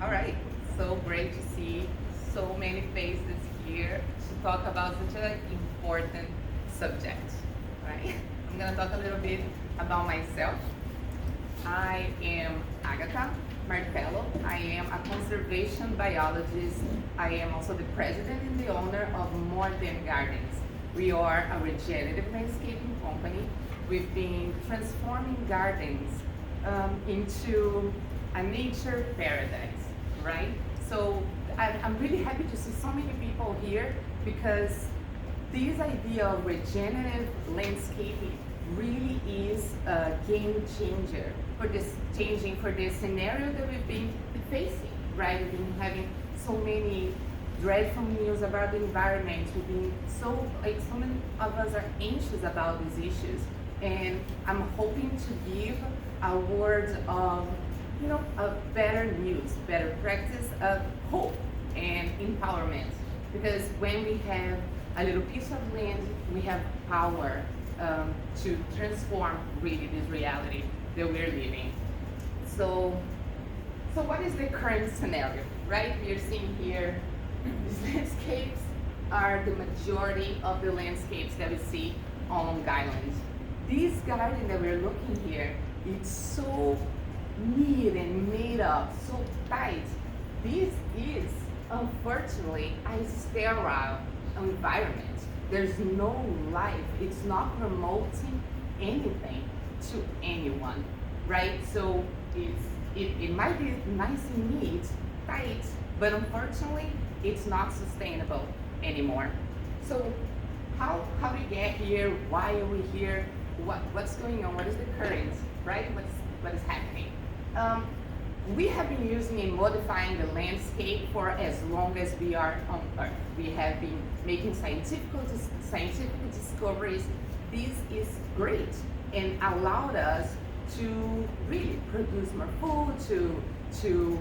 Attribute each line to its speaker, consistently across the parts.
Speaker 1: All right, so great to see so many faces here to talk about such an important subject, right? I'm gonna talk a little bit about myself. I am Agatha Martello. I am a conservation biologist. I am also the president and the owner of More Than Gardens. We are a regenerative landscaping company. We've been transforming gardens into a nature paradise, right? So I'm really happy to see so many people here because this idea of regenerative landscaping really is a game changer for this changing for this scenario that we've been facing, right? We've been having so many dreadful news about the environment. We've been so many of us are anxious about these issues, and I'm hoping to give a word of of better news, better practice, of hope and empowerment. Because when we have a little piece of land, we have power to transform really this reality that we're living. So, so what is the current scenario, right? We are seeing here these landscapes are the majority of the landscapes that we see on Long Island. This garden that we're looking here, it's so neat and made up, so tight. This is unfortunately a sterile environment. There's no life. It's not promoting anything to anyone, right? So it might be nice and neat, tight, but unfortunately it's not sustainable anymore. So how do we get here? Why are we here? What's going on? What is the current, right? What is happening? We have been using and modifying the landscape for as long as we are on Earth. We have been making scientific discoveries. This is great and allowed us to really produce more food, to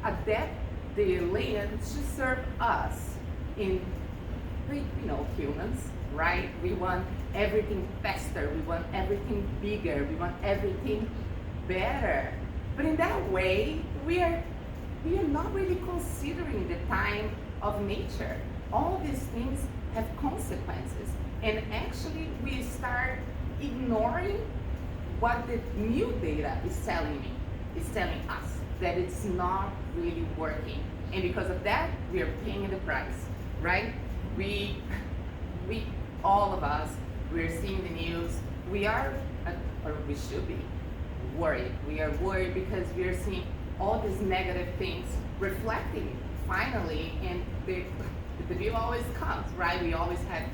Speaker 1: adapt the land to serve us in humans, right? We want everything faster, we want everything bigger, we want everything better. But in that way, we are not really considering the time of nature. All these things have consequences. And actually we start ignoring what the new data is telling us that it's not really working. And because of that, we are paying the price, right? We all of us, we're seeing the news. We are, or we should be, worried. We are worried because we are seeing all these negative things reflecting finally, and the bill always comes, right? We always have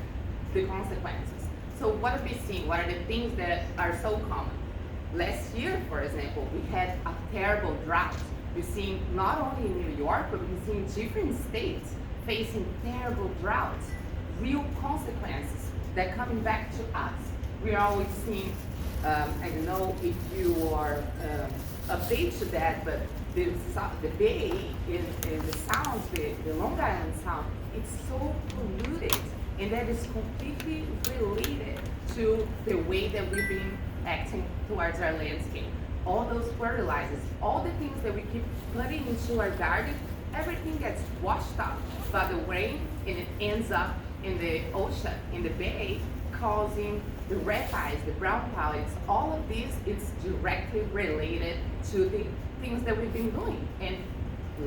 Speaker 1: the consequences. So what are we seeing? What are the things that are so common? Last year, for example, we had a terrible drought. We're seeing not only in New York, but we're seeing different states facing terrible droughts, real consequences that are coming back to us. We are always seeing I don't know if you are updated to that, but the bay and the sounds, the Long Island sound, it's so polluted, and that is completely related to the way that we've been acting towards our landscape. All those fertilizers, all the things that we keep putting into our garden, everything gets washed up by the rain, and it ends up in the ocean, in the bay, causing the red eyes, the brown pallets, all of this is directly related to the things that we've been doing. And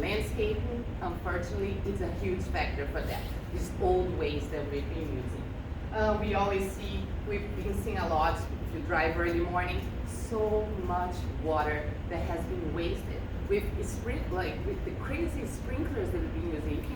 Speaker 1: landscaping, unfortunately, is a huge factor for that. These old ways that we've been using. We've been seeing a lot, if you drive early morning, so much water that has been wasted. With the crazy sprinklers that we've been using. If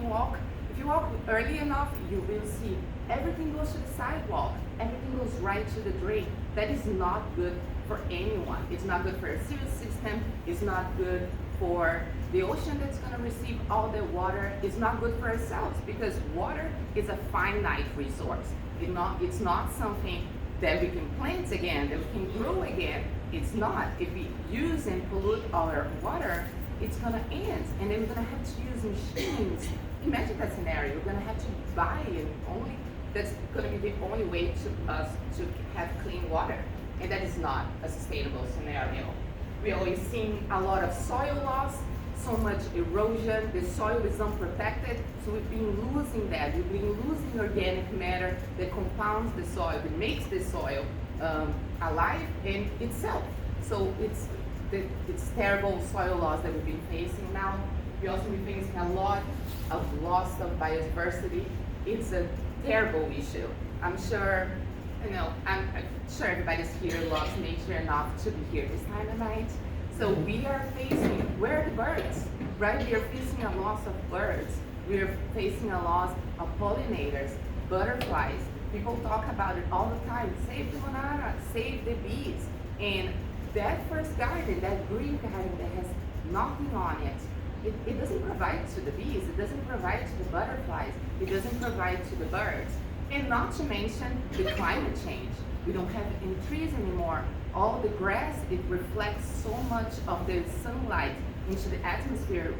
Speaker 1: you walk early enough, you will see everything goes to the sidewalk. Everything goes right to the drain. That is not good for anyone. It's not good for our sewage system. It's not good for the ocean that's going to receive all the water. It's not good for ourselves because water is a finite resource. It's not something that we can plant again, that we can grow again. It's not. If we use and pollute our water, it's going to end. And then we're going to have to use machines. Imagine that scenario. We're going to have to buy it only. That's going to be the only way to us to have clean water. And that is not a sustainable scenario. We're always seeing a lot of soil loss. so much erosion, the soil is unprotected, so we've been losing that. We've been losing organic matter that compounds the soil, that makes the soil alive in itself. So it's terrible soil loss that we've been facing now. We also been facing a lot of loss of biodiversity. It's a terrible issue. I'm sure, I'm sure everybody's here loves nature enough to be here this time of night. So we are facing, where are the birds, right? We are facing a loss of birds. We are facing a loss of pollinators, butterflies. People talk about it all the time. Save the monarchs, save the bees. And that first garden, that green garden that has nothing on it, it doesn't provide to the bees, it doesn't provide to the butterflies, it doesn't provide to the birds. And not to mention the climate change. We don't have any trees anymore. All the grass, it reflects so much of the sunlight into the atmosphere,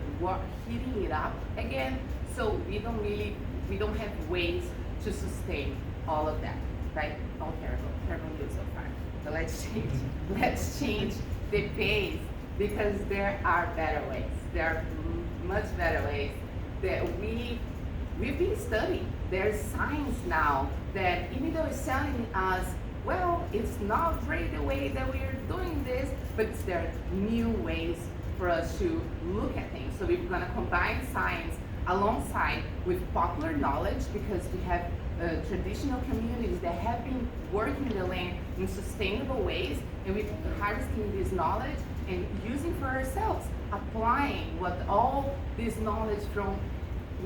Speaker 1: heating it up again. So we don't have ways to sustain all of that, right? All terrible news so far. But let's change the pace, because there are better ways. There are much better ways that we've been studying. There's science now that even though it's telling us, well, it's not great the way that we're doing this, but there are new ways for us to look at things. So we're gonna combine science alongside with popular knowledge, because we have traditional communities that have been working the land in sustainable ways, and we're harvesting this knowledge and using for ourselves, applying what all this knowledge from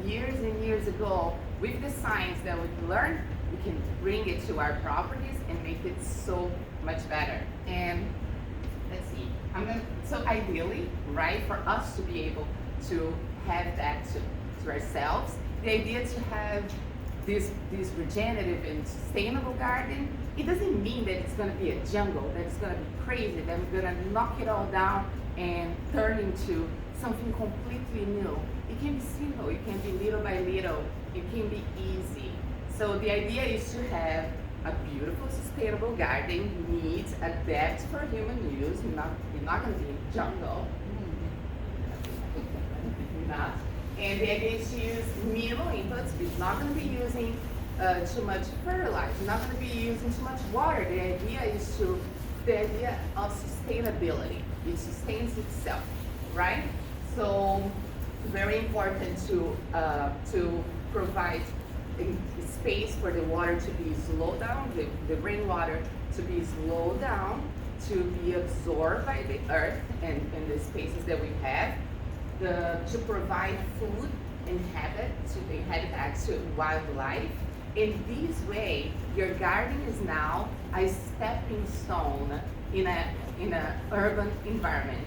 Speaker 1: years and years ago with the science that we've learned, we can bring it to our properties and make it so much better. And let's see, so ideally, right, for us to be able to have that to ourselves, the idea to have this regenerative and sustainable garden, it doesn't mean that it's going to be a jungle, that it's going to be crazy, that we're going to knock it all down and turn into something completely new. It can be simple, it can be little by little, it can be easy. So the idea is to have a beautiful, sustainable garden, needs, adapt for human use. We're not going to be in the jungle. Not. And the idea is to use minimal inputs. We're not going to be using too much fertilizer. We're not going to be using too much water. The idea of sustainability. It sustains itself, right? So very important to provide a space for the water to be slowed down, the rainwater to be slowed down, to be absorbed by the earth and the spaces that we have, to provide food and habitat to wildlife. In this way, your garden is now a stepping stone in an urban environment.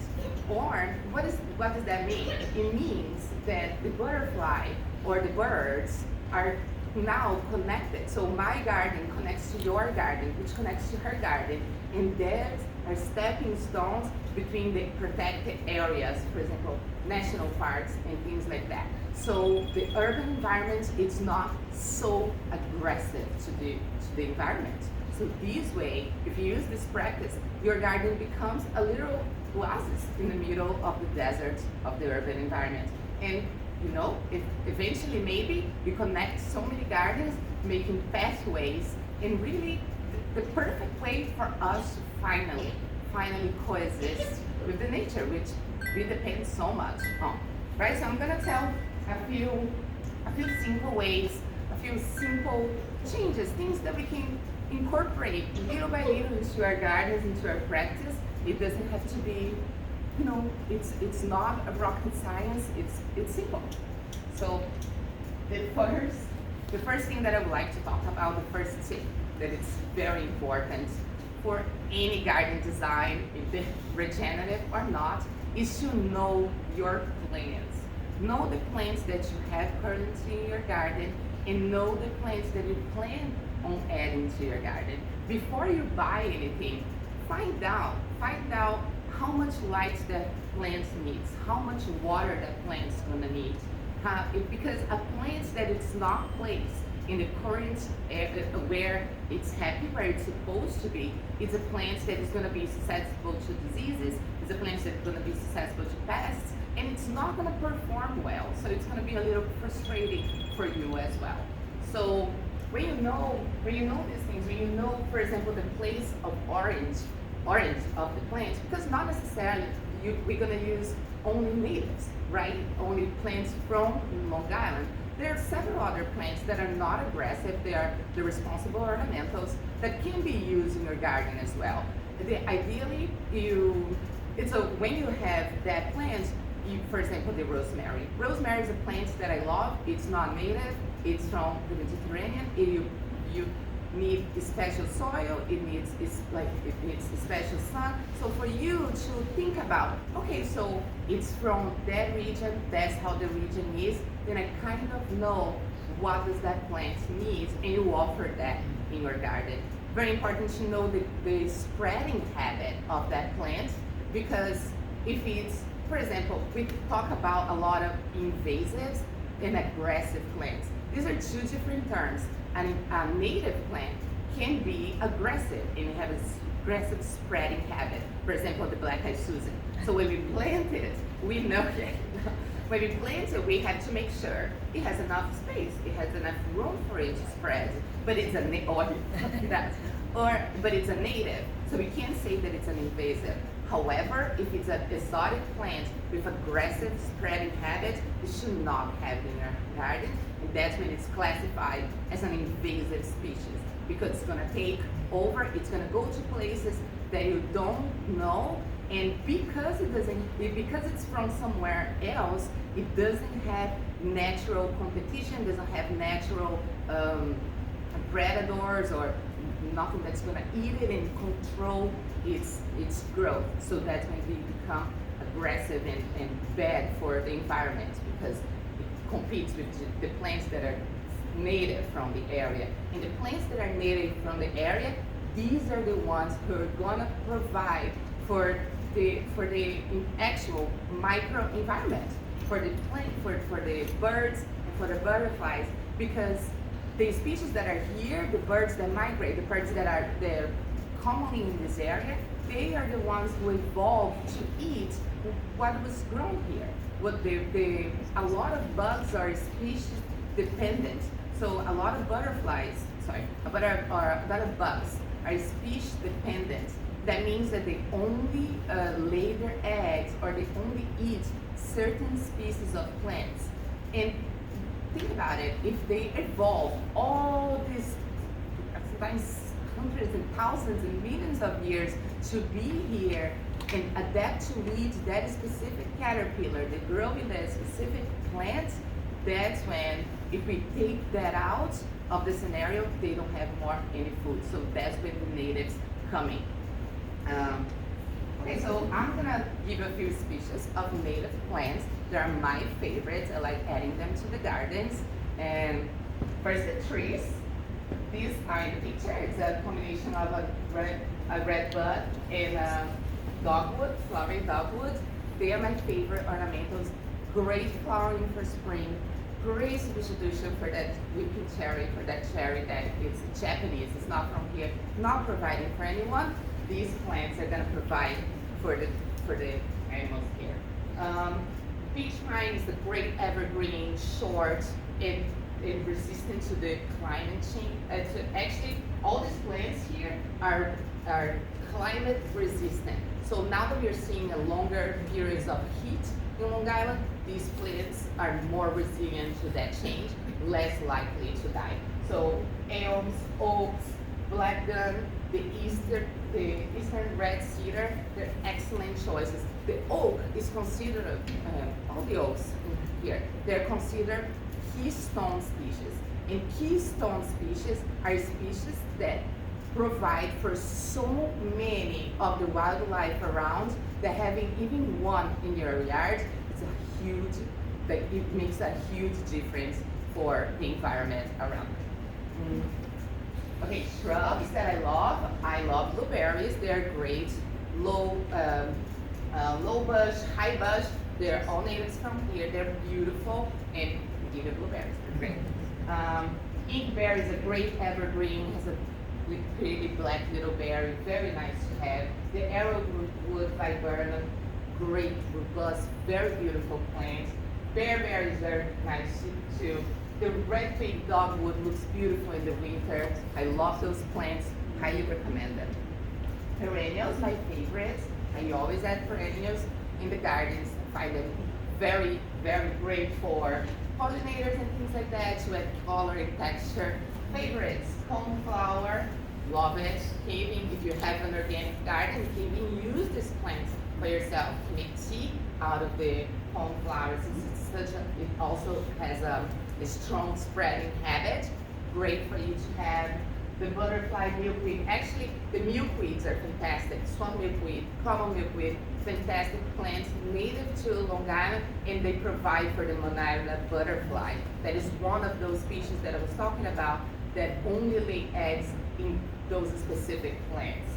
Speaker 1: Or what does that mean? It means that the butterfly or the birds are now connected. So my garden connects to your garden, which connects to her garden, and there are stepping stones between the protected areas, for example, national parks and things like that. So the urban environment is not so aggressive to the environment. So this way, if you use this practice, your garden becomes a little oasis in the middle of the desert of the urban environment. And if eventually maybe we connect so many gardens, making pathways, and really the perfect way for us to finally coexist with the nature, which we depend so much on, right? So I'm gonna tell a few simple ways, a few simple changes, things that we can incorporate little by little into our gardens, into our practice. It doesn't have to be, it's not a rocket science, it's simple. So the first thing that I would like to talk about, the first tip, that it's very important for any garden design, if they're regenerative or not, is to know your plants. Know the plants that you have currently in your garden, and know the plants that you plan on adding to your garden. Before you buy anything, find out how much light that plant needs, how much water that plant's gonna need. Because a plant that it's not placed in the current where it's happy, where it's supposed to be. It's a plant that is going to be susceptible to diseases. It's a plant that's going to be susceptible to pests, and it's not going to perform well. So it's going to be a little frustrating for you as well. So when you know these things, when you know, for example, the place of orange of the plant, because not necessarily we're going to use only natives, right? Only plants from Long Island. There are several other plants that are not aggressive. They are the responsible ornamentals that can be used in your garden as well. Ideally, when you have that plant, for example, the rosemary. Rosemary is a plant that I love. It's not native. It's from the Mediterranean. You need special soil. It needs special sun. So for you to think about, okay, so it's from that region. That's how the region is. Then I kind of know what does that plant need, and you offer that in your garden. Very important to know the spreading habit of that plant, because if it's, for example, we talk about a lot of invasives and aggressive plants. These are two different terms. A native plant can be aggressive and have an aggressive spreading habit. For example, the black-eyed Susan. So when we plant it, we know that when we plant it, we have to make sure it has enough space, it has enough room for it to spread. But it's a but it's a native, so we can't say that it's an invasive. However, if it's an exotic plant with aggressive spreading habit, you should not have it in your garden, and that's when it's classified as an invasive species, because it's going to take over, it's going to go to places that you don't know, and because it's from somewhere else, it doesn't have natural competition, doesn't have natural predators or nothing that's going to eat it and control its growth. So that's when they become aggressive and bad for the environment, because it competes with the plants that are native from the area. And the plants that are native from the area, these are the ones who are going to provide for the actual micro environment, for the plant, for the birds, and for the butterflies, because the species that are here, the birds that migrate, the birds that are there commonly in this area, they are the ones who evolved to eat what was grown here. A lot of bugs are species dependent. So a lot of bugs are species dependent. That means that they only lay their eggs, or they only eat certain species of plants. And think about it, if they evolve all these, sometimes hundreds and thousands and millions of years to be here and adapt to eat that specific caterpillar, that grow in that specific plant, that's when, if we take that out of the scenario, they don't have more any food. So that's when the natives come in. Okay, so I'm gonna give a few species of native plants. They are my favorites. I like adding them to the gardens. And first, the trees. These are in the picture. It's a combination of a red bud and a dogwood, flowering dogwood. They are my favorite ornamentals. Great flowering for spring. Great substitution for that whipping cherry, for that cherry that is Japanese. It's not from here. Not providing for anyone. These plants are going to provide for the animals here. Beach pine is a great evergreen, short, and resistant to the climate change. So actually, all these plants here are climate resistant. So now that we're seeing a longer periods of heat in Long Island, these plants are more resilient to that change, less likely to die. So elms, oaks, blackgum, the eastern red cedar, they're excellent choices. The oak is considered, all the oaks here, they're considered keystone species. And keystone species are species that provide for so many of the wildlife around that having even one in your yard, it makes a huge difference for the environment around. Okay, shrubs that I love blueberries. They're great. Low bush, high bush. They're all natives from here. They're beautiful, and even blueberries. They're great. Inkberry is a great evergreen, has a pretty black little berry, very nice to have. The arrowwood viburnum, great, robust, very beautiful plant. Bearberry is very nice too. The red twig dogwood looks beautiful in the winter. I love those plants, highly recommend them. Perennials, my favorites. I always add perennials in the gardens. I find them very, very great for pollinators and things like that, to add color and texture. Favorites, coneflower, love it. Caving, if you have an organic garden, you can even use these plants for yourself to make tea out of the coneflowers. It also has a strong spreading habit. Great for you to have. The butterfly milkweed, actually the milkweeds are fantastic. Swamp milkweed, common milkweed, fantastic plants native to Long Island, and they provide for the monarda butterfly. That is one of those species that I was talking about that only lay eggs in those specific plants.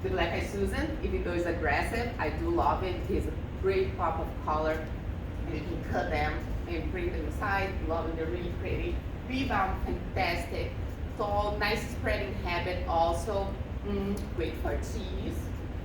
Speaker 1: The black-eyed Susan, even though it's aggressive, I do love it. It has a great pop of color, and you can cut them and bring them inside. Love them, they're really pretty. Rebound, fantastic. Tall, nice spreading habit also. Great for teas.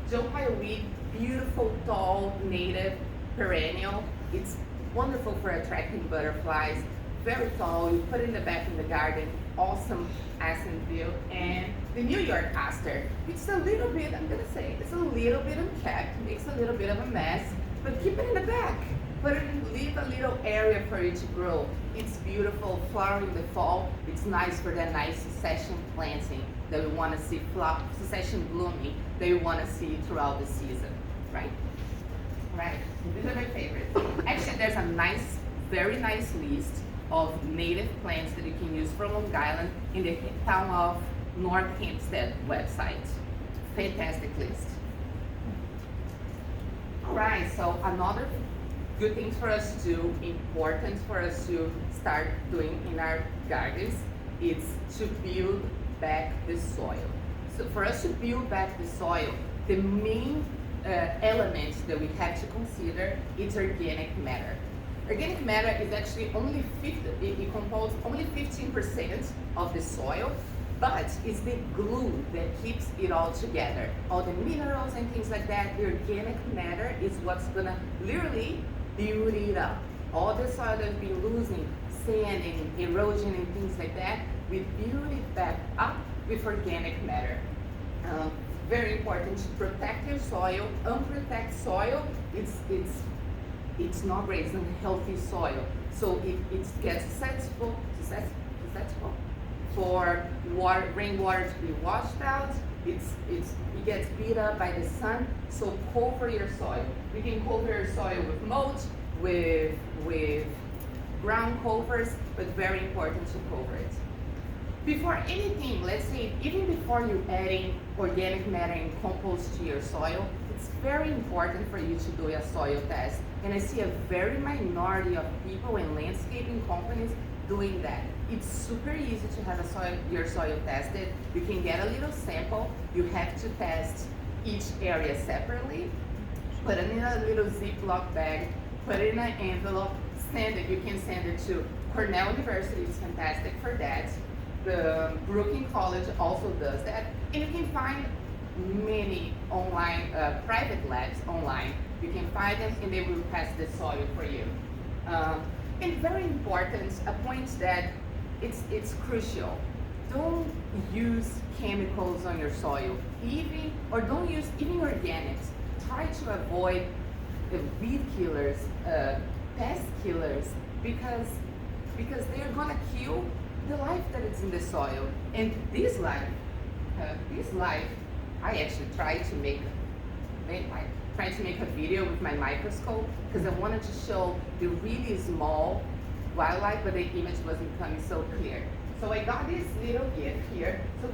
Speaker 1: Joe Pye weed, beautiful, tall, native, perennial. It's wonderful for attracting butterflies. Very tall, you put it in the back of the garden. Awesome accent view. And the New York aster. It's a little bit, I'm gonna say, it's a little bit unkept, makes a little bit of a mess, but keep it in the back. Leave a little area for it to grow. It's beautiful, flowering in the fall. It's nice for that nice succession planting that we want to see, succession blooming that we want to see throughout the season, right? Right, these are my favorites. Actually, there's a nice, very nice list of native plants that you can use from Long Island in the town of North Hempstead website. Fantastic list. All right, so another good things for us to do, important for us to start doing in our gardens, is to build back the soil. So for us to build back the soil, the main element that we have to consider is organic matter. Organic matter is actually only it composes only 15% of the soil, but it's the glue that keeps it all together. All the minerals and things like that, the organic matter is what's gonna literally build it up. All the soil that's been losing, sand and erosion and things like that, we build it back up with organic matter. Very important to protect your soil. Unprotected soil, it's not great, it's unhealthy soil. So it gets susceptible for rainwater to be washed out. It gets beat up by the sun. So cover your soil. You can cover your soil with mulch, with ground covers, but very important to cover it. Before anything, let's say even before you adding organic matter and compost to your soil, it's very important for you to do a soil test. And I see a very minority of people and landscaping companies doing that. It's super easy to have your soil tested. You can get a little sample. You have to test each area separately. Put it in a little Ziploc bag, put it in an envelope, send it. You can send it to Cornell University, it's fantastic for that. The Brooklyn College also does that. And you can find many online, private labs online. You can find them and they will test the soil for you. And very important, a point that it's crucial. Don't use chemicals on your soil, don't use even organics. Try to avoid the weed killers, pest killers, because they're gonna kill the life that is in the soil. And this life, I actually tried to make a video with my microscope because I wanted to show the really small wildlife, but the image wasn't coming so clear. So I got this little gift here. So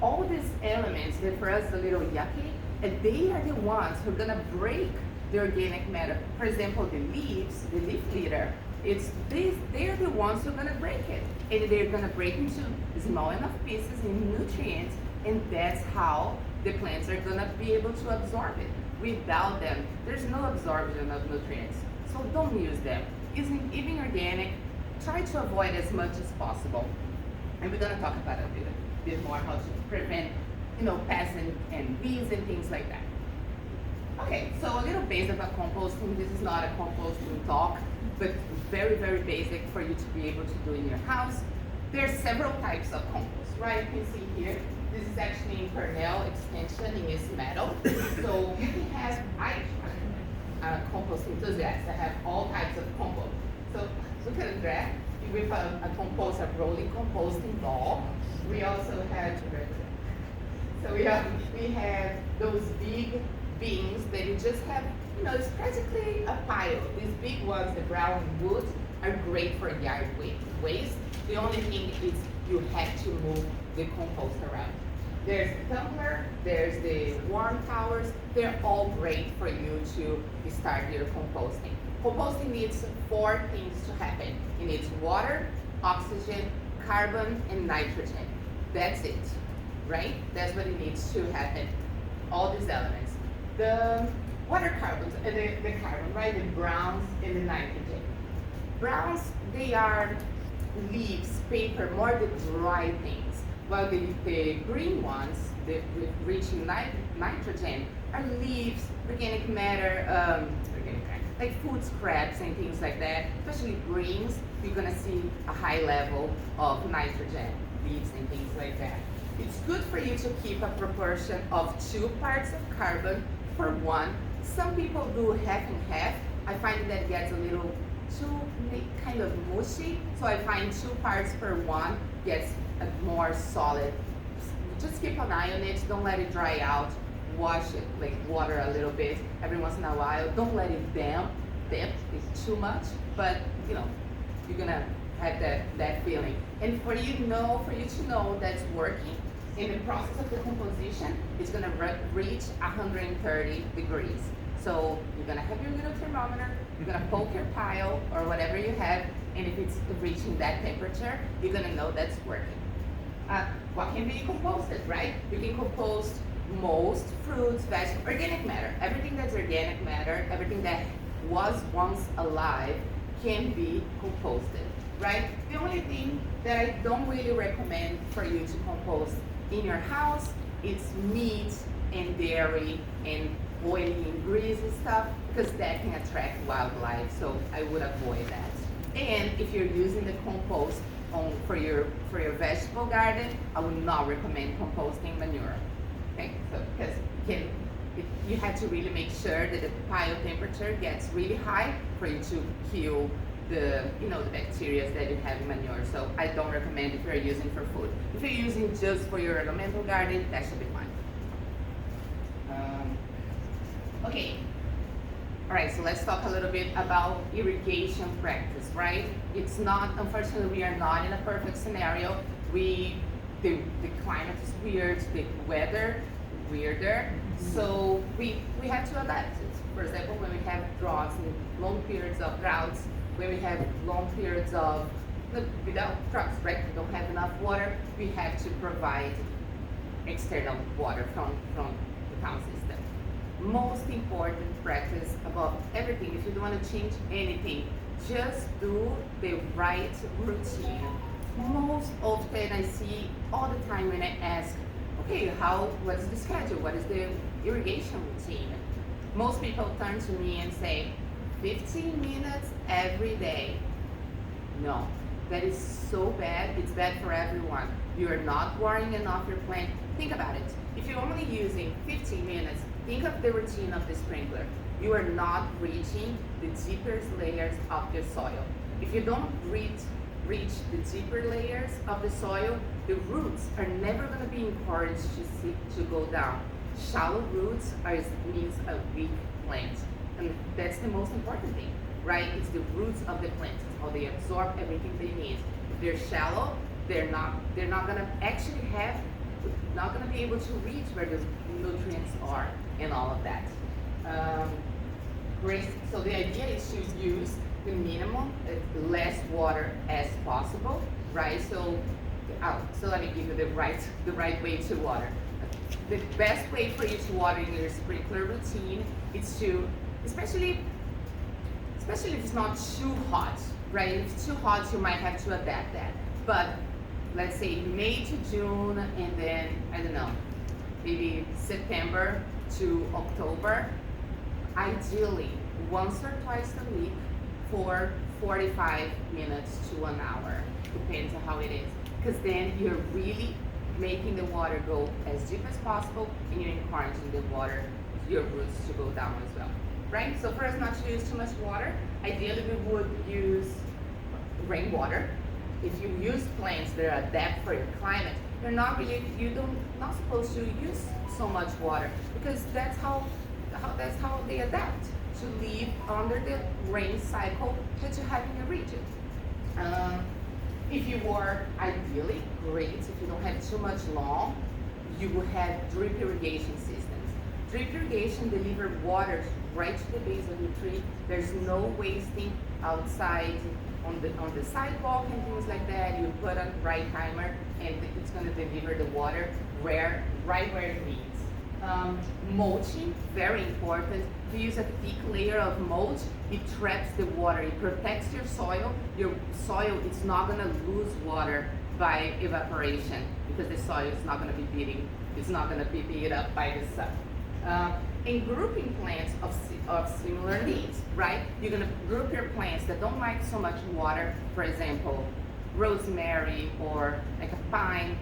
Speaker 1: all these elements that for us a little yucky, and they are the ones who are gonna break the organic matter. For example, the leaves, the leaf litter, they're the ones who are gonna break it. And they're gonna break into small enough pieces in nutrients, and that's how the plants are gonna be able to absorb it. Without them, there's no absorption of nutrients. So don't use them. Even organic, try to avoid as much as possible. And we're gonna talk about it a bit more how to prevent, pests and weeds and things like that. Okay, so a little basic about composting. This is not a composting talk, but very, very basic for you to be able to do in your house. There's several types of compost, right? You can see here, this is actually in kernel extension, and it's metal. So you can have, compost enthusiast. I have all types of compost. So look at that. With a compost, a rolling composting ball. We also have, so we have those big bins that you just have, it's practically a pile. These big ones, the brown wood, are great for yard waste. The only thing is you have to move the compost around. There's the tumbler, there's the warm towers. They're all great for you to start your composting. Composting needs 4 things to happen. It needs water, oxygen, carbon, and nitrogen. That's it, right? That's what it needs to happen. All these elements. The water carbons, the carbon, right? The browns and the nitrogen. Browns, they are leaves, paper, more the dry things. While the green ones, the rich in nitrogen, are leaves, organic matter, like food scraps and things like that. Especially greens, you're gonna see a high level of nitrogen, leaves and things like that. It's good for you to keep a proportion of 2 parts of carbon per 1. Some people do half and half. I find that gets a little too kind of mushy, so I find 2 parts per 1 gets a more solid. Just keep an eye on it, don't let it dry out. Wash it, like water a little bit every once in a while. Don't let it damp, it's too much, but you're gonna have that feeling. And for you to know that's working, in the process of the composition, it's gonna reach 130 degrees. So you're gonna have your little thermometer, you're gonna poke your pile or whatever you have, and if it's reaching that temperature, you're gonna know that's working. What can be composted, right? You can compost most fruits, vegetables, organic matter. Everything that's organic matter, everything that was once alive can be composted, right? The only thing that I don't really recommend for you to compost in your house is meat and dairy and oily and greasy stuff, because that can attract wildlife, so I would avoid that. And if you're using the compost for your vegetable garden, I would not recommend composting manure. Okay, so because you have to really make sure that the pile temperature gets really high for you to kill the bacteria that you have in manure. So I don't recommend if you're using for food. If you're using just for your ornamental garden, that should be fine. Okay. All right, so let's talk a little bit about irrigation practice, right? It's not, unfortunately, we are not in a perfect scenario. The climate is weird, the weather weirder, so we have to adapt it. For example, when we have droughts and long periods of droughts, when we have long periods of without droughts, right? We don't have enough water, we have to provide external water from the town system. Most important practice about everything, if you don't want to change anything, just do the right routine. Most often I see all the time when I ask, okay, what is the schedule? What is the irrigation routine? Most people turn to me and say, 15 minutes every day. No, that is so bad. It's bad for everyone. You're not watering enough your plant. Think about it. If you're only using 15 minutes, think of the routine of the sprinkler. You are not reaching the deeper layers of the soil. If you don't reach the deeper layers of the soil, the roots are never going to be encouraged to go down. Shallow roots means a weak plant, and that's the most important thing, right? It's the roots of the plant. It's how they absorb everything they need. If they're shallow, they're not going to actually not going to be able to reach where the nutrients are and all of that. Great. So the idea is to use the minimum, less water as possible, right? So let me give you the right way to water. The best way for you to water in your sprinkler routine is to, especially if it's not too hot, right? If it's too hot, you might have to adapt that. But let's say May to June, and then, I don't know, maybe September to October, ideally once or twice a week for 45 minutes to an hour, depends on how it is. Because then you're really making the water go as deep as possible, and you're encouraging the water, your roots to go down as well, right? So for us not to use too much water, ideally we would use rainwater. If you use plants that are adapted for your climate, not supposed to use so much water, because that's how they adapt to live under the rain cycle that you have in your region. If you are ideally great, if you don't have too much lawn, you will have drip irrigation systems. Drip irrigation delivers water right to the base of the tree. There's no wasting outside on the sidewalk and things like that. You put a right timer and it's going to deliver the water right where it needs. Mulching, very important. To use a thick layer of mulch, it traps the water, it protects your soil. Your soil is not going to lose water by evaporation, because the soil is not going to be beat up by the sun. And grouping plants of similar needs, right? You're going to group your plants that don't like so much water, for example, rosemary or like a pine.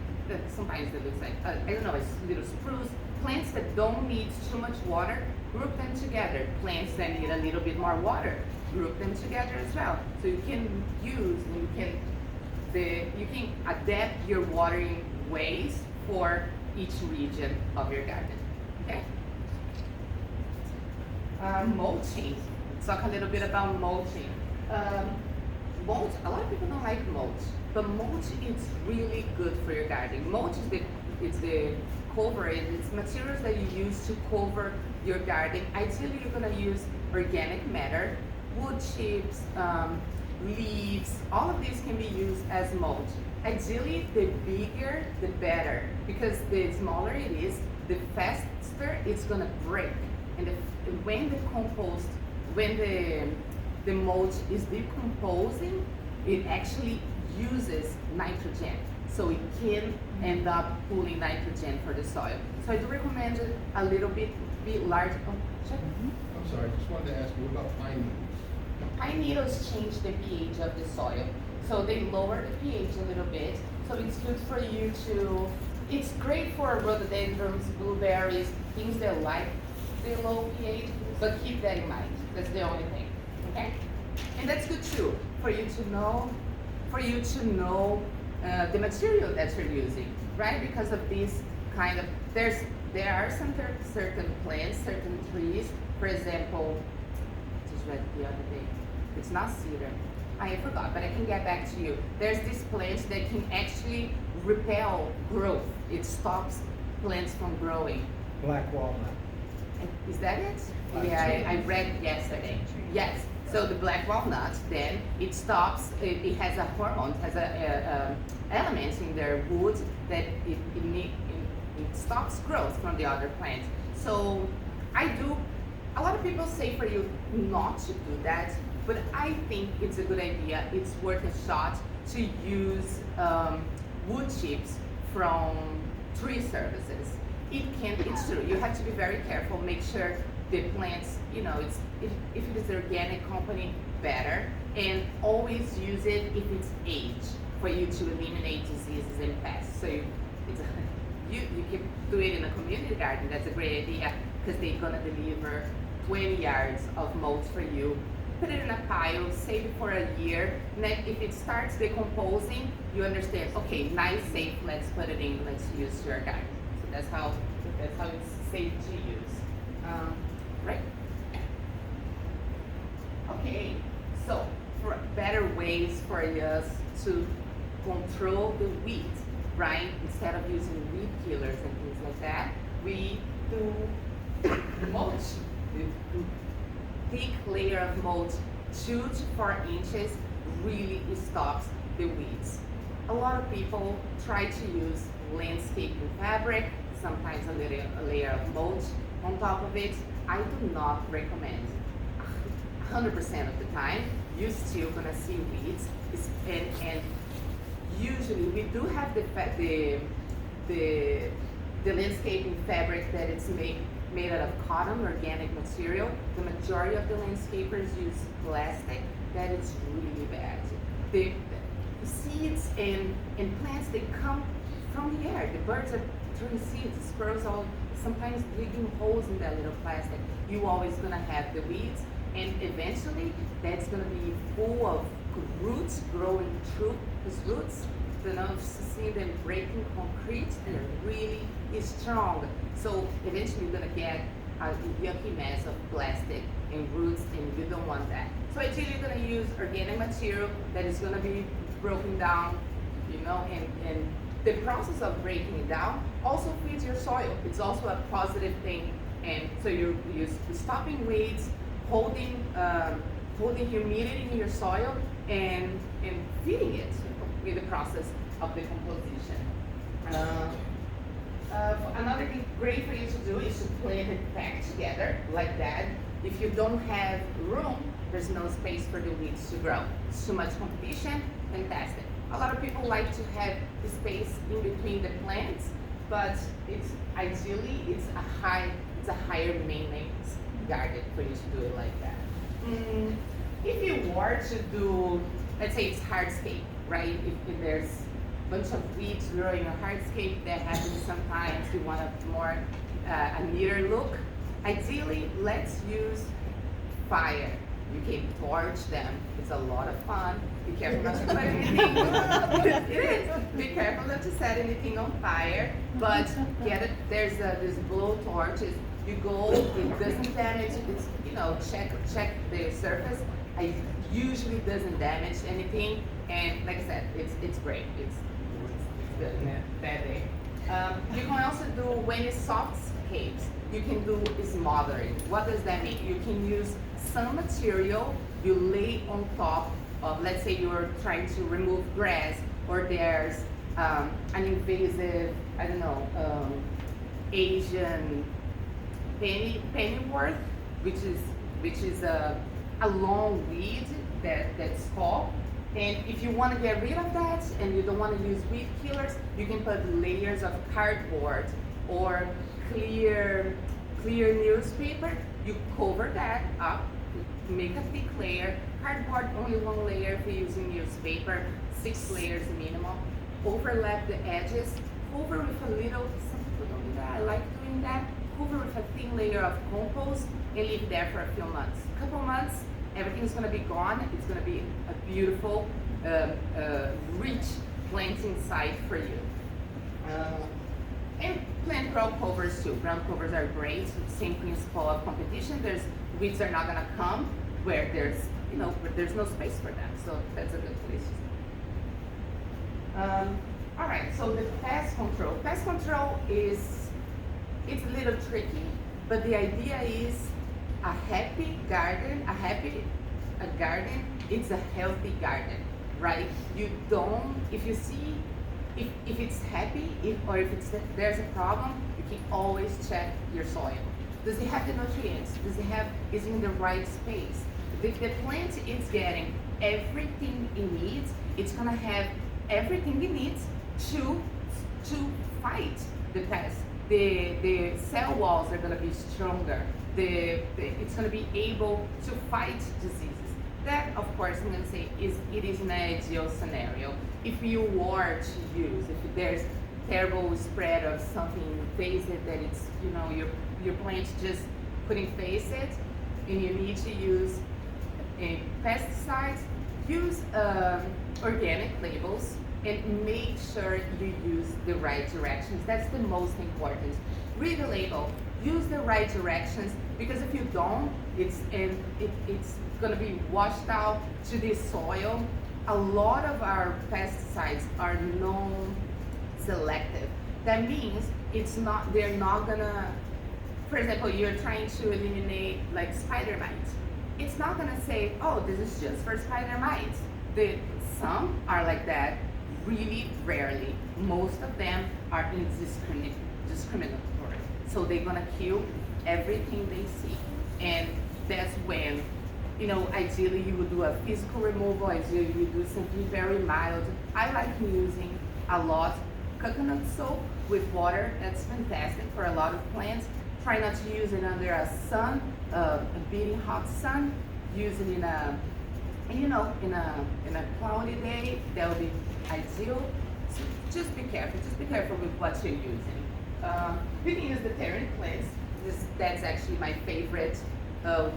Speaker 1: Sometimes it looks like, I don't know, a little spruce. Plants that don't need too much water, group them together. Plants that need a little bit more water, group them together as well. So you can you can adapt your watering ways for each region of your garden. Okay. Mulching. Let's talk a little bit about mulching. Mulch. A lot of people don't like mulch, but mulch is really good for your garden. Mulch is the cover. It's materials that you use to cover your garden. Ideally, you're gonna use organic matter, wood chips, leaves. All of these can be used as mulch. Ideally, the bigger, the better, because the smaller it is, the faster it's gonna break. And when the mulch is decomposing, it actually uses nitrogen. So it can end up pulling nitrogen for the soil. So I do recommend a little bit large. Oh, check.
Speaker 2: I'm sorry, just wanted to ask you, what about pine needles?
Speaker 1: Pine needles change the pH of the soil. So they lower the pH a little bit. So it's good for you to, it's great for rhododendrons, blueberries, things that like the low pH, but keep that in mind. That's the only thing, okay? And that's good too, for you to know the material that you're using, right? Because of this kind of, there are some certain plants, certain trees, for example, just read the other day, it's not cedar, I forgot, but I can get back to you. There's these plants that can actually repel growth. It stops plants from growing.
Speaker 3: Black walnut.
Speaker 1: Is that it? Yeah, I read yesterday. Yes. So the black walnut, then it stops. It has a hormone, has a element in their wood that it stops growth from the other plants. So a lot of people say for you not to do that, but I think it's a good idea. It's worth a shot to use wood chips from tree services. It's true. You have to be very careful. Make sure the plants, if it is an organic company, better. And always use it if it's aged, for you to eliminate diseases and pests. So you can do it in a community garden. That's a great idea, because they're gonna deliver 20 yards of mulch for you. Put it in a pile, save it for a year. And then if it starts decomposing, you understand, okay, nice, safe, let's put it in, let's use your garden. So that's how it's safe to use. Right? Okay, so for better ways for us to control the weeds, right? Instead of using weed killers and things like that, we do mulch. Thick layer of mulch, 2 to 4 inches, really stops the weeds. A lot of people try to use landscaping fabric, sometimes a layer of mulch on top of it. I do not recommend. 100% of the time, you're still gonna see weeds. And usually we do have the the landscaping fabric that it's made out of cotton, organic material. The majority of the landscapers use plastic. That is really bad. The seeds and plants, they come from the air. The birds are throwing seeds, the squirrels are sometimes digging holes in that little plastic. You always gonna have the weeds, and eventually that's gonna be full of roots growing through these roots. You know, seeing them breaking concrete, they're really strong. So eventually you're gonna get a yucky mess of plastic and roots, and you don't want that. So ideally you're gonna use organic material that is gonna be broken down, you know, and the process of breaking it down also feeds your soil. It's also a positive thing, and so you're stopping weeds, holding humidity in your soil, and feeding it with the process of decomposition. Another thing great for you to do is to plant it back together like that. If you don't have room, there's no space for the weeds to grow. It's too much competition, fantastic. A lot of people like to have the space in between the plants, but it's a higher maintenance garden for you to do it like that. If you were to do, let's say it's hardscape, right? If there's a bunch of weeds growing on hardscape, that happens sometimes. You want a neater look. Ideally, let's use fire. You can torch them. It's a lot of fun. Be careful not to put anything. It is. Be careful not to set anything on fire. But there's blow torches. You go. It doesn't damage. It's check the surface. It usually doesn't damage anything. And like I said, it's great. It's good in a bad day. You can also do, when it's softscapes, you can do smothering. What does that mean? You can use some material you lay on top of, let's say you're trying to remove grass, or there's an invasive, Asian pennyworth, which is a long weed that's tall. And if you want to get rid of that and you don't want to use weed killers, you can put layers of cardboard or clear newspaper. You cover that up, make a thick layer. Cardboard, only one layer if you're using newspaper, 6 layers minimum. Overlap the edges, cover with a little, some people don't do that, I like doing that. Cover with a thin layer of compost and leave it there for a few months. Couple months, everything's gonna be gone. It's gonna be a beautiful, rich planting site for you. And plant ground covers too. Ground covers are great. Same principle of competition. Weeds are not gonna come where there's no space for them. So that's a good place. All right. So the pest control. Pest control it's a little tricky, but the idea is a happy garden. A garden. It's a healthy garden, right? If it's happy, there's a problem, you can always check your soil. Does it have the nutrients? Is it in the right space? If the plant is getting everything it needs, it's gonna have everything it needs to fight the pest. The cell walls are gonna be stronger. It's gonna be able to fight diseases. That, of course, I'm gonna say it is an ideal scenario. If you were to use, if there's terrible spread of something invasive that it's, your plant's just couldn't face it, and you need to use pesticides, use organic labels, and make sure you use the right directions. That's the most important. Read the label, use the right directions, because if you don't, it's gonna be washed out to the soil. A lot of our pesticides are non-selective. That means they're not gonna, for example, you're trying to eliminate like spider mites. It's not gonna say, oh, this is just for spider mites. Some are like that, really rarely. Most of them are discriminatory. So they're gonna kill everything they see. And that's when Ideally you would do a physical removal, ideally you would do something very mild. I like using a lot coconut soap with water. That's fantastic for a lot of plants. Try not to use it under a beating hot sun. Use it in a cloudy day. That would be ideal. So just be careful. Just be careful with what you're using. You can use the terran plants. That's actually my favorite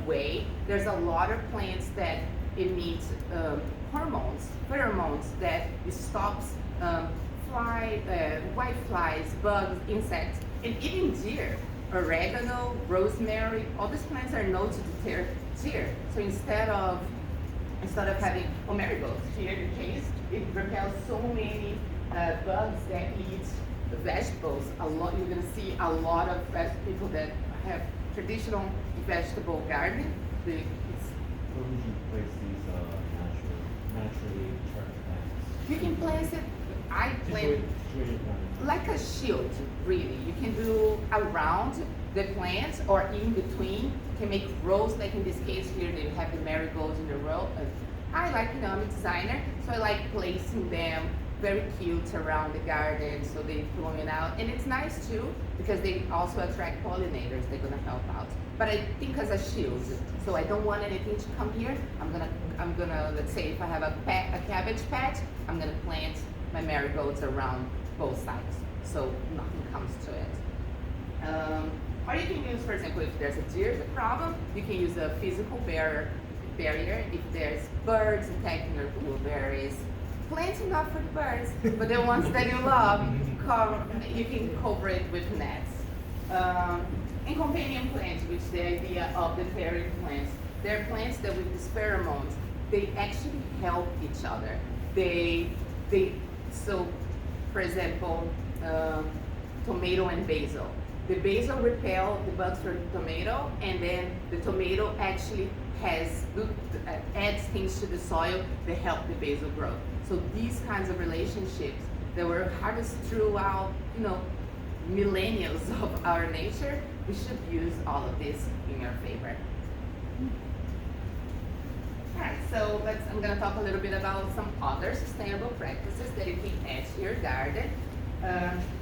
Speaker 1: way. There's a lot of plants that emit hormones, pheromones that stops white flies, bugs, insects, and even deer. Oregano, rosemary, all these plants are known to deter deer. So instead of having marigolds, here in the case, it repels so many bugs that eat the vegetables. You're gonna see a lot of people that have traditional vegetable gardening.
Speaker 3: Where would you place these naturally charged plants?
Speaker 1: You can place it. I plant
Speaker 3: Situated one.
Speaker 1: like a shield, really. You can do around the plant or in between. You can make rows, like in this case here, they have the marigolds in a row. I'm a designer, so I like placing them very cute around the garden, so they flowing out. And it's nice too, because they also attract pollinators. They're gonna help out. But I think as a shield, so I don't want anything to come here. I'm gonna, let's say if I have a cabbage patch, I'm gonna plant my marigolds around both sides, so nothing comes to it. Or you can use, for example, if there's a deer problem, you can use a physical barrier. If there's birds attacking your blueberries, plenty enough for the birds, but the ones that you love, you can cover it with nets. And companion plants, which is the idea of the terran plants. They're plants that with these pheromones, they actually help each other. So, for example, tomato and basil. The basil repel the bugs for the tomato, and then the tomato actually adds things to the soil that help the basil grow. So these kinds of relationships that were harvested throughout, millennia of our nature, we should use all of this in our favor. Alright, so I'm going to talk a little bit about some other sustainable practices that you can add to your garden.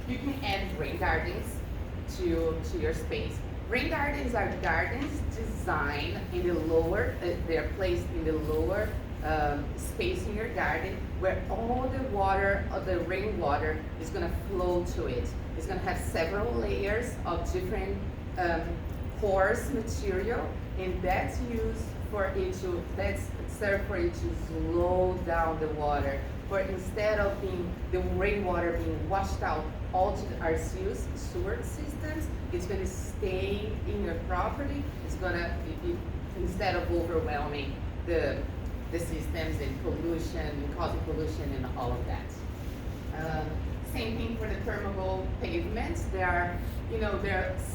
Speaker 1: You can add rain gardens to your space. Rain gardens are gardens designed in the lower, they're placed in the lower space in your garden where all the water, the rainwater is going to flow to it. It's going to have several layers of different porous material, and that's served for it to slow down the water. For instead of the rainwater being washed out all to our sewer systems, it's going to stay in your property. It's going to, instead of overwhelming the systems and pollution, causing pollution and all of that. Same thing for the permeable pavements. There are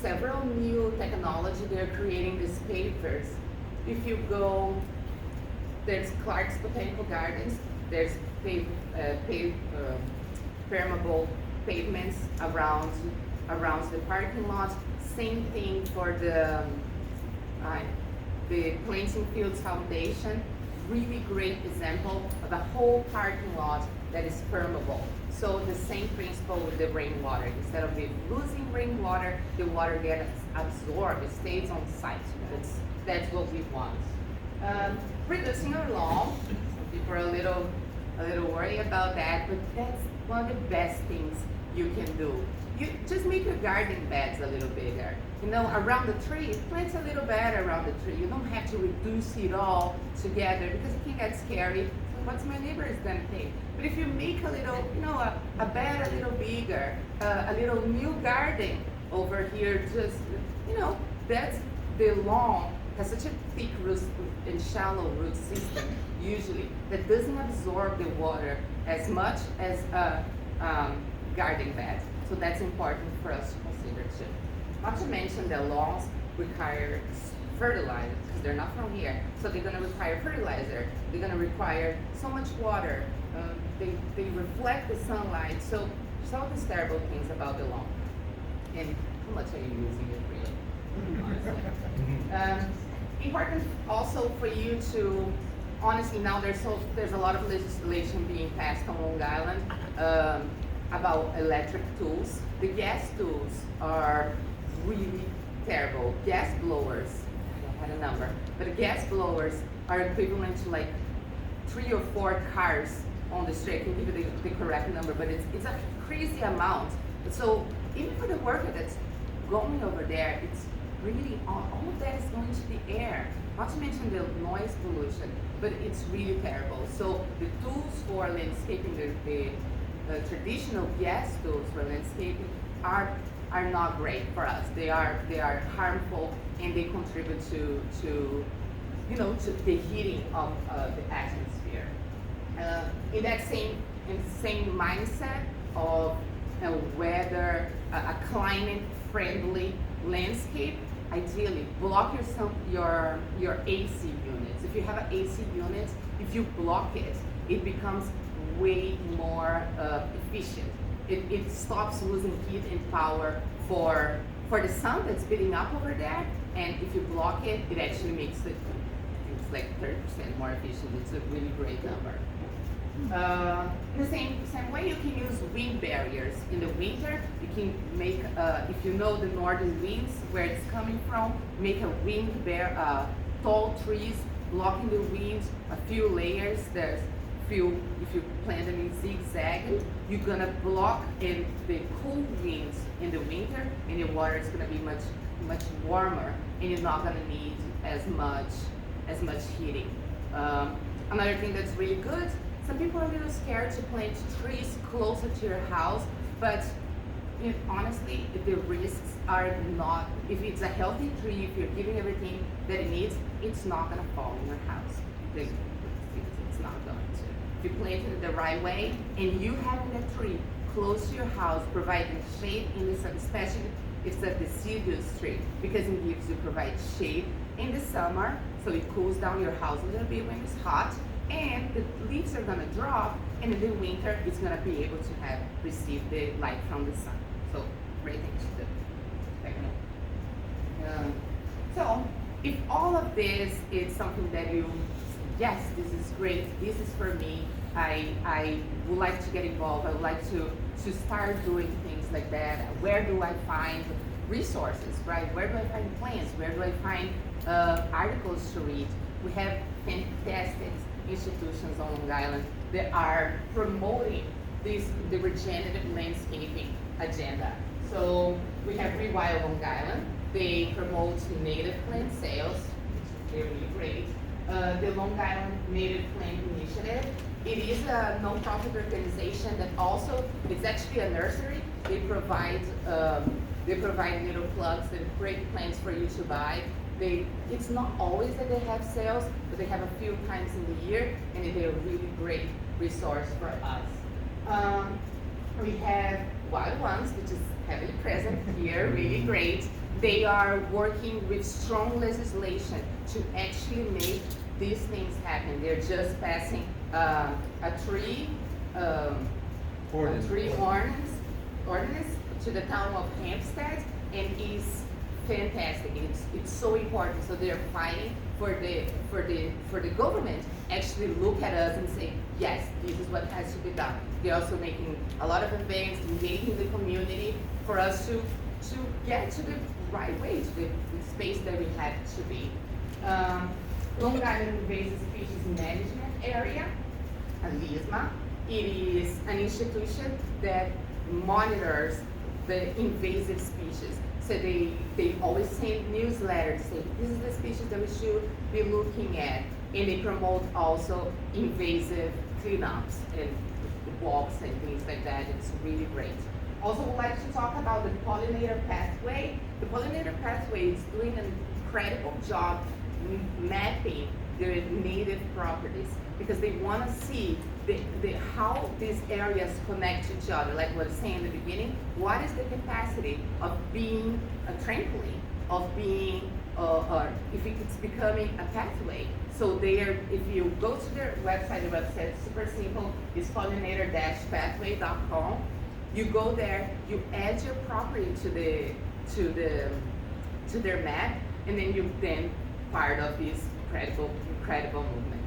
Speaker 1: several new technology. They're creating these pavers. If you go, there's Clark's Botanical Gardens. There's permeable pavements around the parking lot. Same thing for the Planting Fields Foundation. Really great example of a whole parking lot that is permeable. So the same principle with the rainwater. Instead of losing rainwater, the water gets absorbed. It stays on site. That's what we want. Reducing our lawn. Some people are a little worried about that, but that's one of the best things you can do. You just make your garden beds a little bigger. Around the tree, plant a little bed around the tree. You don't have to reduce it all together because it can get scary. So what's my neighbor is gonna think? But if you make a little, a bed a little bigger, a little new garden over here, just, that's the lawn has such a thick root and shallow root system usually that doesn't absorb the water as much as a garden bed. So that's important for us to consider too. Not to mention that lawns require fertilizer because they're not from here. So they're going to require fertilizer. They're going to require so much water. They reflect the sunlight. So there's all these terrible things about the lawn. And how much are you using it really? important also for you to, honestly, now there's a lot of legislation being passed on Long Island about electric tools. The gas tools are really terrible. Gas blowers, I don't have a number, but the gas blowers are equivalent to like 3 or 4 cars on the street. I can give you the correct number, but it's a crazy amount. So even for the worker that's going over there, it's really all of that is going to the air. Not to mention the noise pollution, but it's really terrible. So the tools for landscaping, the traditional gas tools for landscaping are not great for us. They are harmful and they contribute to to the heating of the atmosphere. In that same mindset of a weather, a climate-friendly landscape, ideally block your AC units. If you have an AC unit, if you block it, it becomes way more efficient. It stops losing heat and power for the sun that's beating up over there, and if you block it, it actually makes it's like 30% more efficient. It's a really great number. In the same way, you can use wind barriers. In the winter, you can make, if you know the northern winds, where it's coming from, make a wind barrier, tall trees blocking the winds, a few layers. There's if you plant them in zigzag, you're gonna block in the cool winds in the winter, and your water is gonna be much warmer, and you're not gonna need as much heating. Another thing that's really good, some people are a little scared to plant trees closer to your house, but honestly, the risks are not, if it's a healthy tree, if you're giving everything that it needs, it's not gonna fall in your house. It's not going to. If you plant it the right way, and you having that tree close to your house, providing shade in the sun, especially if it's a deciduous tree, because it provides shade in the summer, so it cools down your house a little bit when it's hot, and the leaves are gonna drop, and in the winter, it's gonna be able to receive the light from the sun. So, great thing to do. So, if all of this is something that you, yes, this is great, this is for me, I would like to get involved, I would like to start doing things like that. Where do I find resources, right? Where do I find plans? Where do I find articles to read? We have fantastic institutions on Long Island that are promoting the regenerative landscaping agenda. So we have Rewild Long Island. They promote native plant sales. They're really great. The Long Island Native Plant Initiative. It is a non-profit organization that also, it's actually a nursery. They provide little plugs and great plants for you to buy. It's not always that they have sales, but they have a few times in the year, and they're a really great resource for us. We have Wild Ones, which is heavily present here, really great. They are working with strong legislation to actually make these things happen. They're just passing a tree ordinance to the town of Hampstead, and it's fantastic. It's so important. So they're fighting for the government actually look at us and say, yes, this is what has to be done. They're also making a lot of events, engaging the community for us to get to the right way, to the space that we have to be. Long Island Invasive Species Management Area, LISMA. It is an institution that monitors the invasive species. So they always send newsletters saying this is the species that we should be looking at, and they promote also invasive cleanups and walks and things like that. It's really great. Also would like to talk about the pollinator pathway. The pollinator pathway is doing an incredible job mapping their native properties, because they want to see how these areas connect to each other. Like what I was saying in the beginning, what is the capacity of being a trampoline, of being, if it's becoming a pathway. So if you go to their website, the website is super simple, it's pollinator-pathway.com. You go there, you add your property to their map, and then you part of this incredible movement.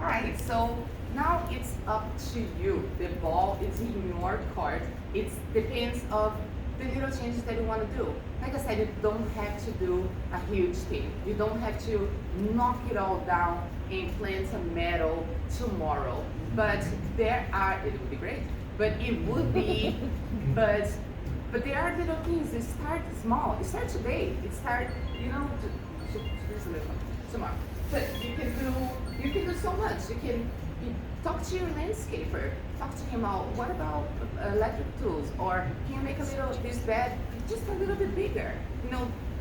Speaker 1: All right, so now it's up to you. The ball is in your court. It depends of the little changes that you want to do. Like I said, you don't have to do a huge thing. You don't have to knock it all down and plant some metal tomorrow. But it would be great, but it would be, but there are little things that start small. It starts today. It starts, just a little tomorrow. But you can do so much. You talk to your landscaper. Talk to him about what about electric tools, or can you make this bed just a little bit bigger?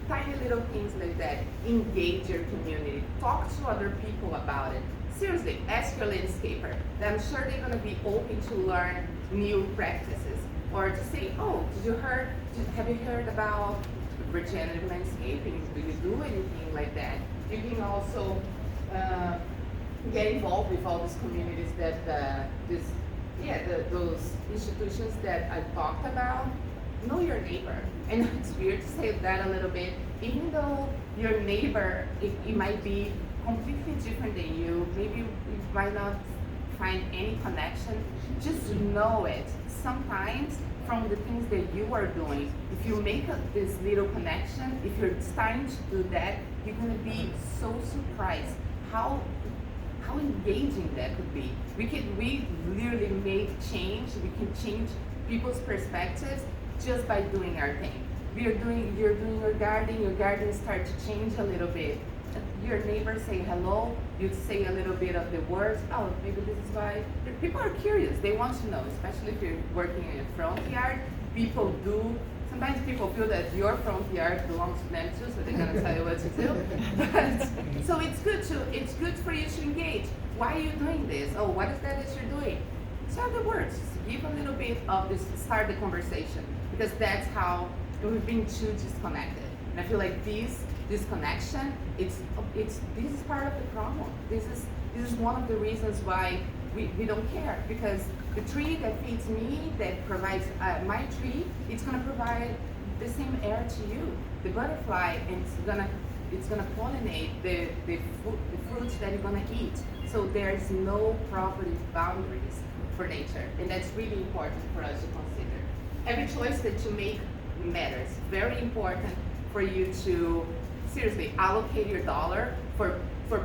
Speaker 1: Tiny little things like that. Engage your community. Talk to other people about it. Seriously, ask your landscaper. I'm sure they're going to be open to learn new practices, or to say, oh, have you heard about regenerative landscaping? Do you do anything like that? You can also get involved with all these communities those institutions that I talked about. Know your neighbor. And it's weird to say that a little bit, even though your neighbor, it might be completely different than you, maybe you might not find any connection, just know it. Sometimes from the things that you are doing, if you make this little connection, if you're starting to do that, you're going to be so surprised how engaging that could be. We literally make change. We can change people's perspectives just by doing our thing. You're doing your garden start to change a little bit. Your neighbors say hello, you say a little bit of the words, oh, maybe this is why. People are curious, they want to know, especially if you're working in a front yard. Sometimes people feel that your front yard belongs to them too, so they're gonna tell you what to do. So it's good for you to engage. Why are you doing this? Oh, what is that you're doing? Say the words, give a little bit of this, start the conversation, because that's how we've been too disconnected. And I feel like this connection, this is part of the problem. This is one of the reasons why we don't care, because the tree that feeds me, that provides my tree, it's gonna provide the same air to you. The butterfly, and it's gonna pollinate the fruits that you're gonna eat. So there's no property boundaries for nature, and that's really important for us to consider. Every choice that you make matters. Very important for you to seriously allocate your dollar for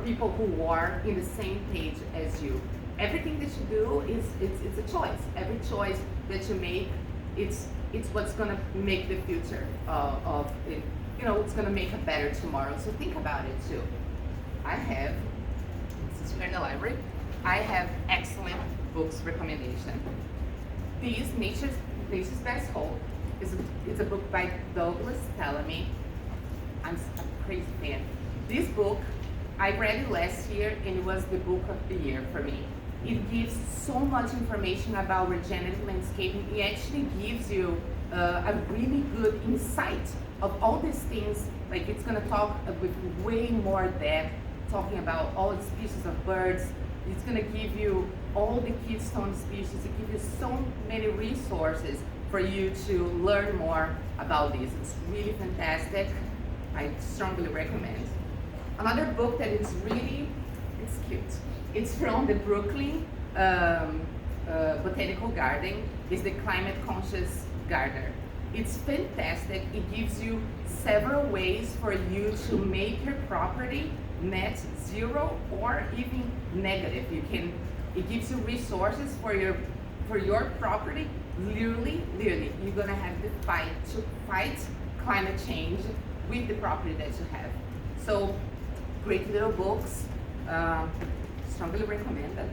Speaker 1: people who are in the same page as you. Everything that you do it's a choice. Every choice that you make, it's what's gonna make the future of it. It's gonna make a better tomorrow. So think about it too. Since we're in the library, I have excellent books recommendation. Nature's Best Hope it's a book by Douglas Tallamy. I'm a crazy fan. This book, I read it last year, and it was the book of the year for me. It gives so much information about regenerative landscaping. It actually gives you a really good insight of all these things. Like, it's gonna talk with way more depth, talking about all the species of birds. It's gonna give you all the keystone species. It gives you so many resources for you to learn more about this. It's really fantastic. I strongly recommend. Another book that it's cute. It's from the Brooklyn Botanical Garden. It's the Climate Conscious Gardener. It's fantastic. It gives you several ways for you to make your property net zero or even negative. It gives you resources for your property. Literally, you're gonna have to fight climate change with the property that you have. So, great little books. Strongly recommend them.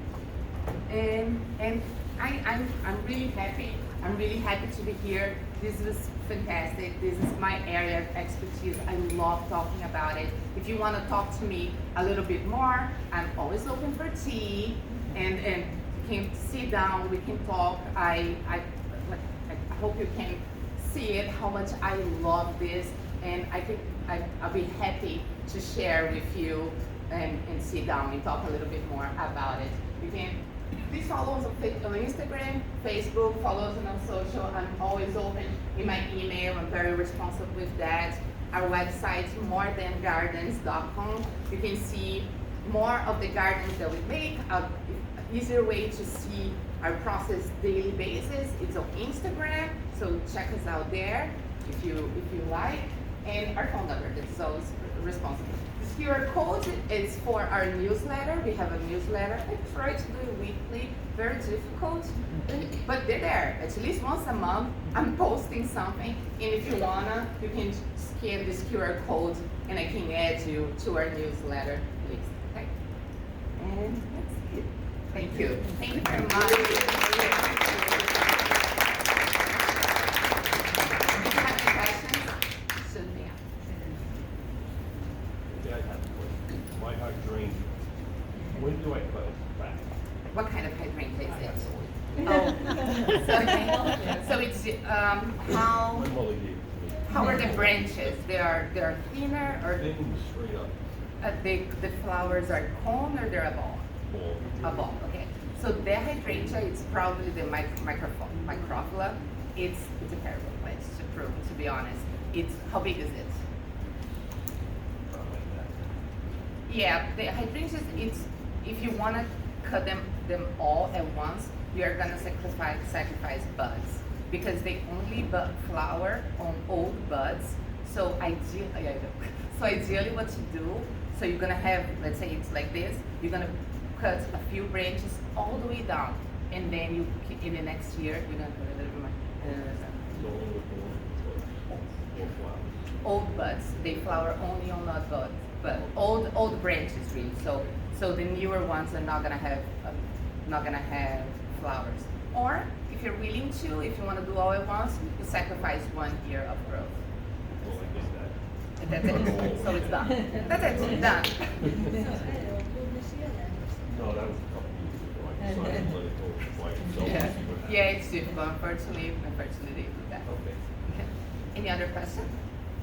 Speaker 1: And I'm really happy. I'm really happy to be here. This is fantastic. This is my area of expertise. I love talking about it. If you want to talk to me a little bit more, I'm always open for tea, and we can sit down. We can talk. I hope you can see it, how much I love this, and I think I'll be happy to share with you and sit down and talk a little bit more about it. You can please follow us on Instagram, Facebook, follow us on social. I'm always open in my email. I'm very responsive with that. our website, morethan.gardens.com. You can see more of the gardens that we make, an easier way to see our process daily basis. It's on Instagram, so check us out there if you like. And our phone number that's always responsible. This QR code is for our newsletter. We have a newsletter. I try to do it weekly, very difficult, but they're there. At least once a month, I'm posting something. And if you wanna, you can scan this QR code and I can add you to our newsletter list, okay? And that's it. Thank you. Thank you very much. If you have any questions, shoot me out.
Speaker 4: Yeah, I have a question. My hydrangea, when do I cut it back?
Speaker 1: What kind of hydrangea is it?
Speaker 4: Oh.
Speaker 1: So it's how
Speaker 4: My mother gave it to me.
Speaker 1: how are the branches? They're thinner or
Speaker 4: Thin, straight up,
Speaker 1: the flowers are cone or they're a ball?
Speaker 4: ball.
Speaker 1: A ball, okay. So the hydrangea is probably the microphylla. It's a terrible place to prove, to be honest. It's how big is it?
Speaker 4: Around like that.
Speaker 1: Yeah, the hydrangeas, it's if you wanna cut them all at once, you're gonna sacrifice buds because they only flower on old buds. So ideally what you do, so you're gonna have, let's say it's like this, you're gonna cut a few branches all the way down, and then you in the next year you're gonna put a little more.
Speaker 4: So only with the one flowers.
Speaker 1: Old buds, they flower only on old buds, but old branches really. So the newer ones are not gonna have flowers. Or if you're willing to, if you want to do all at once, you sacrifice 1 year of growth.
Speaker 4: Well, I get that.
Speaker 1: And that's it. So it's done. That's it. Done.
Speaker 4: No, that was a couple years ago. I decided to let it go by itself.
Speaker 1: Yeah.
Speaker 4: and see what happens.
Speaker 1: Yeah, it's difficult. Unfortunately, they do that.
Speaker 4: Okay.
Speaker 1: Okay. Any other question?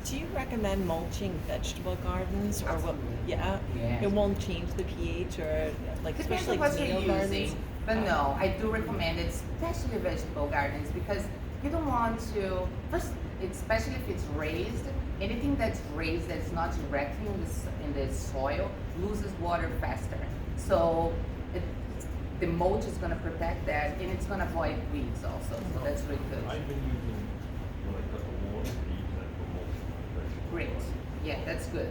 Speaker 5: Do you recommend mulching vegetable gardens or what?
Speaker 1: Absolutely.
Speaker 5: Yeah,
Speaker 1: Yeah.
Speaker 5: it won't change the pH or like
Speaker 1: Depends
Speaker 5: especially
Speaker 1: on what
Speaker 5: tomato
Speaker 1: you're
Speaker 5: gardens.
Speaker 1: using. But no, I do recommend it, especially vegetable gardens, because you don't want to, first, especially if it's raised, anything that's raised that's not directly in the soil loses water faster. So the mulch is going to protect that, and it's going to avoid weeds also. So that's really good.
Speaker 4: I've been using, when I cut the lawn, I use that for mulching.
Speaker 1: Great. Yeah, that's good.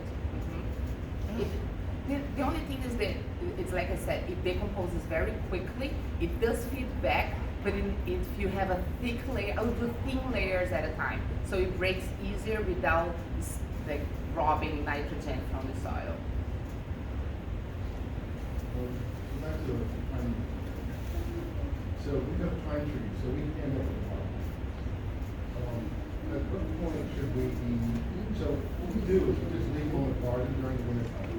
Speaker 1: The only thing is that it's like I said, it decomposes very quickly. It does feed back, but if you have a thick layer, I would do thin layers at a time, so it breaks easier without like robbing nitrogen from the soil.
Speaker 2: Back to the pine. So we have pine trees, so we can't have a problem. At what point should we be, so what we do is we just leave them on the garden during the winter time.